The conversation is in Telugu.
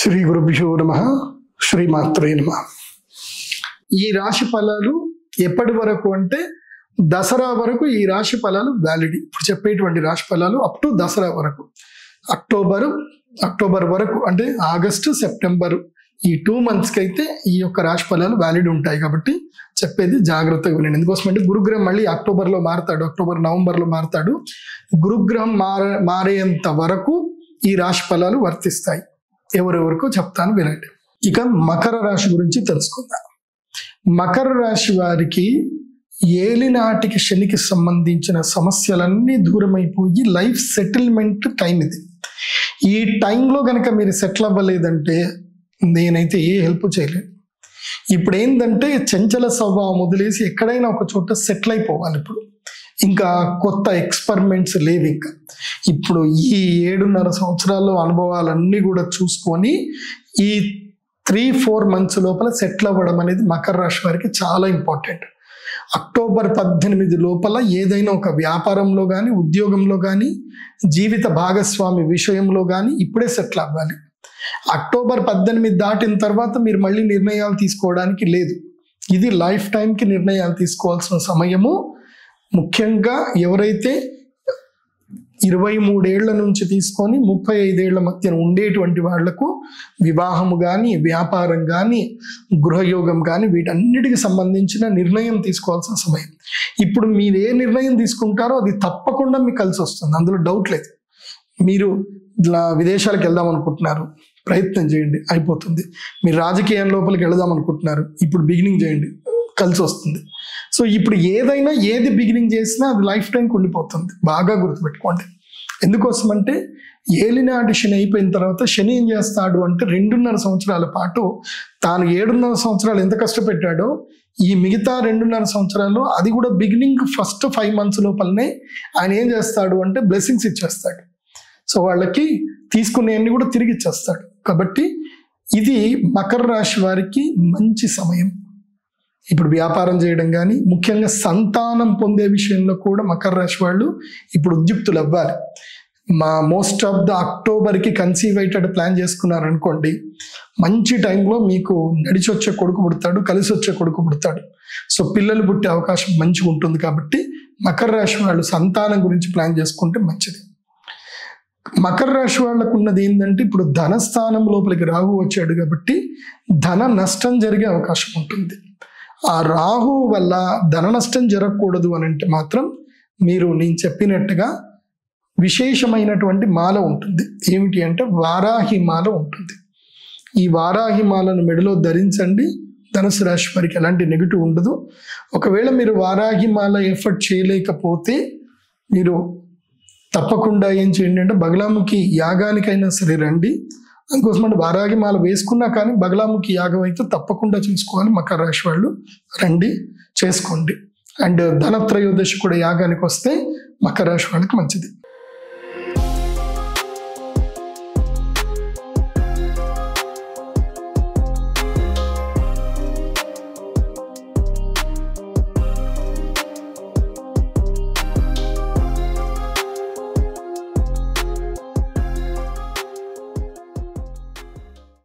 శ్రీ గురుభ్యో నమః. శ్రీమాత్రే నమః. ఈ రాశి ఫలాలు ఎప్పటి వరకు అంటే దసరా వరకు ఈ రాశి ఫలాలు వ్యాలిడ్. ఇప్పుడు చెప్పేటువంటి రాశి ఫలాలు అప్ టు దసరా వరకు, అక్టోబర్ వరకు, అంటే ఆగస్టు సెప్టెంబర్ ఈ 2 monthsకి అయితే ఈ యొక్క రాశి ఫలాలు వ్యాలిడ్ ఉంటాయి. కాబట్టి చెప్పేది జాగ్రత్తగా వినండి. ఎందుకోసం అంటే గురుగ్రహం మళ్ళీ అక్టోబర్లో మారుతాడు, నవంబర్లో మారుతాడు. గురుగ్రహం మారేంత వరకు ఈ రాశి ఫలాలు వర్తిస్తాయి. ఎవరెవరికో చెప్తాను వినండి. ఇక మకర రాశి గురించి తెలుసుకుందాం. మకర రాశి వారికి ఏలినాటికి శనికి సంబంధించిన సమస్యలన్నీ దూరమైపోయి లైఫ్ సెటిల్మెంట్ టైం ఇది. ఈ టైంలో కనుక మీరు సెటిల్ అవ్వలేదంటే నేనైతే ఏ హెల్ప్ చేయలేను. ఇప్పుడు ఏంటంటే చంచల స్వభావం వదిలేసి ఎక్కడైనా ఒక చోట సెటిల్ అయిపోవాలి. ఇంకా కొత్త ఎక్స్పెరిమెంట్స్ లేవు. ఇంకా ఇప్పుడు ఈ 7.5 సంవత్సరాల్లో అనుభవాలన్నీ కూడా చూసుకొని ఈ 3-4 months లోపల సెటిల్ అవ్వడం అనేది మకర రాశి వారికి చాలా ఇంపార్టెంట్. అక్టోబర్ 18 లోపల ఏదైనా ఒక వ్యాపారంలో కానీ, ఉద్యోగంలో కానీ, జీవిత భాగస్వామి విషయంలో కానీ ఇప్పుడే సెటిల్ అవ్వాలి. అక్టోబర్ 18 దాటిన తర్వాత మీరు మళ్ళీ నిర్ణయాలు తీసుకోవడానికి లేదు. ఇది లైఫ్ టైంకి నిర్ణయాలు తీసుకోవాల్సిన సమయము. ముఖ్యంగా ఎవరైతే 23 ఏళ్ల నుంచి తీసుకొని 35 ఏళ్ల మధ్య ఉండేటువంటి వాళ్లకు వివాహము కానీ, వ్యాపారం కానీ, గృహయోగం కానీ వీటన్నిటికి సంబంధించిన నిర్ణయం తీసుకోవాల్సిన సమయం. ఇప్పుడు మీరు ఏ నిర్ణయం తీసుకుంటారో అది తప్పకుండా మీకు కలిసి వస్తుంది, అందులో డౌట్ లేదు. మీరు ఇట్లా విదేశాలకు వెళ్దాం అనుకుంటున్నారు, ప్రయత్నం చేయండి, అయిపోతుంది. మీరు రాజకీయం లోపలికి వెళదాం అనుకుంటున్నారు, ఇప్పుడు బిగినింగ్ చేయండి, కలిసి వస్తుంది. సో ఇప్పుడు ఏది బిగినింగ్ చేసినా అది లైఫ్ టైంకి ఉండిపోతుంది. బాగా గుర్తుపెట్టుకోండి. ఎందుకోసం అంటే ఏలినాటి శని అయిపోయిన తర్వాత శని ఏం చేస్తాడు అంటే 2.5 సంవత్సరాల పాటు తాను 7.5 సంవత్సరాలు ఎంత కష్టపెట్టాడో ఈ మిగతా 2.5 సంవత్సరాలు అది కూడా బిగినింగ్ ఫస్ట్ 5 months లోపలనే ఆయన ఏం చేస్తాడు అంటే బ్లెస్సింగ్స్ ఇచ్చేస్తాడు. సో వాళ్ళకి తీసుకునేవన్నీ కూడా తిరిగి ఇచ్చేస్తాడు. కాబట్టి ఇది మకర రాశి వారికి మంచి సమయం. ఇప్పుడు వ్యాపారం చేయడం కానీ, ముఖ్యంగా సంతానం పొందే విషయంలో కూడా మకర రాశి వాళ్ళు ఇప్పుడు ఉద్యుక్తులు అవ్వాలి. మోస్ట్ ఆఫ్ ద అక్టోబర్కి కన్సీవ్ అయ్యేటట్టు ప్లాన్ చేసుకున్నారనుకోండి, మంచి టైంలో మీకు నడిచి వచ్చే కొడుకు పుడతాడు, కలిసి వచ్చే కొడుకు పుడతాడు. సో పిల్లలు పుట్టే అవకాశం మంచిగా ఉంటుంది. కాబట్టి మకర రాశి వాళ్ళు సంతానం గురించి ప్లాన్ చేసుకుంటే మంచిది. మకర రాశి వాళ్ళకు ఉన్నది ఏంటంటే ఇప్పుడు ధనస్థానం లోపలికి రాహు వచ్చాడు కాబట్టి ధన నష్టం జరిగే అవకాశం ఉంటుంది. ఆ రాహు వల్ల ధన నష్టం జరగకూడదు అని అంటే మాత్రం మీరు నేను చెప్పినట్టుగా విశేషమైనటువంటి మాల ఉంటుంది. ఏమిటి అంటే వారాహి మాల ఉంటుంది. ఈ వారాహి మాలను మెడలో ధరించండి. ధనుసు రాశి వారికి ఎలాంటి నెగిటివ్ ఉండదు. ఒకవేళ మీరు వారాహి మాల ఎఫర్ట్ చేయలేకపోతే మీరు తప్పకుండా ఏం చేయండి అంటే బగలాముఖి యాగానికైనా సరే రండి. అందుకోసం అంటే వారాహి మాల వేసుకున్నా కానీ బగలాముఖి యాగం అయితే తప్పకుండా చేసుకోవాలి. మకర రాశి వాళ్ళు రండి, చేసుకోండి. అండ్ ధనత్రయోదశి కూడా యాగానికి వస్తే మకర రాశి వాళ్ళకి మంచిది.